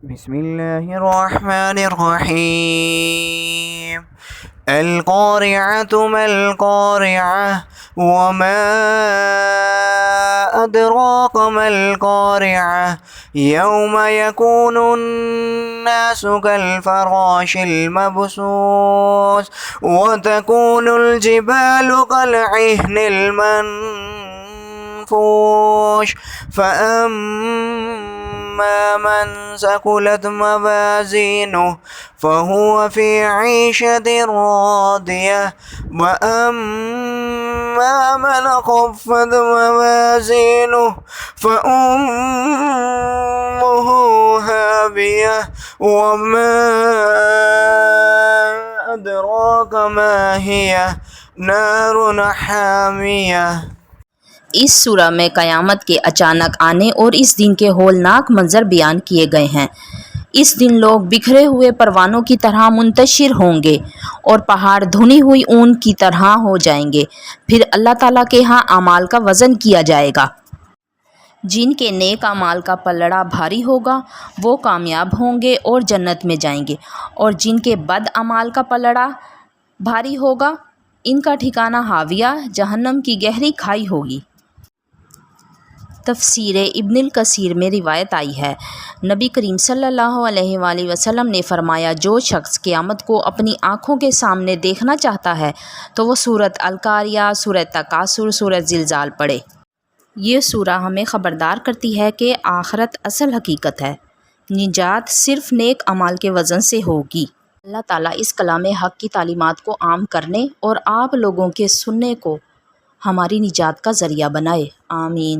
بسم الله الرحمن الرحيم القارعة ما القارعة وما أدراك ما القارعة يوم يكون الناس كالفراش المبثوث وتكون الجبال كالعهن المنفوش فأما من ثقلت موازينه فهو في عيشة راضية وأما من خفت موازينه فأمه هاوية وما أدراك ما هي نار حامية۔ اس سورہ میں قیامت کے اچانک آنے اور اس دن کے ہولناک منظر بیان کیے گئے ہیں۔ اس دن لوگ بکھرے ہوئے پروانوں کی طرح منتشر ہوں گے اور پہاڑ دھنی ہوئی اون کی طرح ہو جائیں گے۔ پھر اللہ تعالیٰ کے ہاں اعمال کا وزن کیا جائے گا۔ جن کے نیک اعمال کا پلڑا بھاری ہوگا وہ کامیاب ہوں گے اور جنت میں جائیں گے، اور جن کے بد اعمال کا پلڑا بھاری ہوگا ان کا ٹھکانہ ہاویہ جہنم کی گہری کھائی ہوگی۔ تفسیر ابن الکثیر میں روایت آئی ہے، نبی کریم صلی اللہ علیہ وآلہ وسلم نے فرمایا، جو شخص قیامت کو اپنی آنکھوں کے سامنے دیکھنا چاہتا ہے تو وہ سورۃ القاریہ، سورۃ تکاثر، سورۃ زلزال پڑھے۔ یہ سورہ ہمیں خبردار کرتی ہے کہ آخرت اصل حقیقت ہے، نجات صرف نیک اعمال کے وزن سے ہوگی۔ اللہ تعالیٰ اس کلام حق کی تعلیمات کو عام کرنے اور آپ لوگوں کے سننے کو ہماری نجات کا ذریعہ بنائے، آمین۔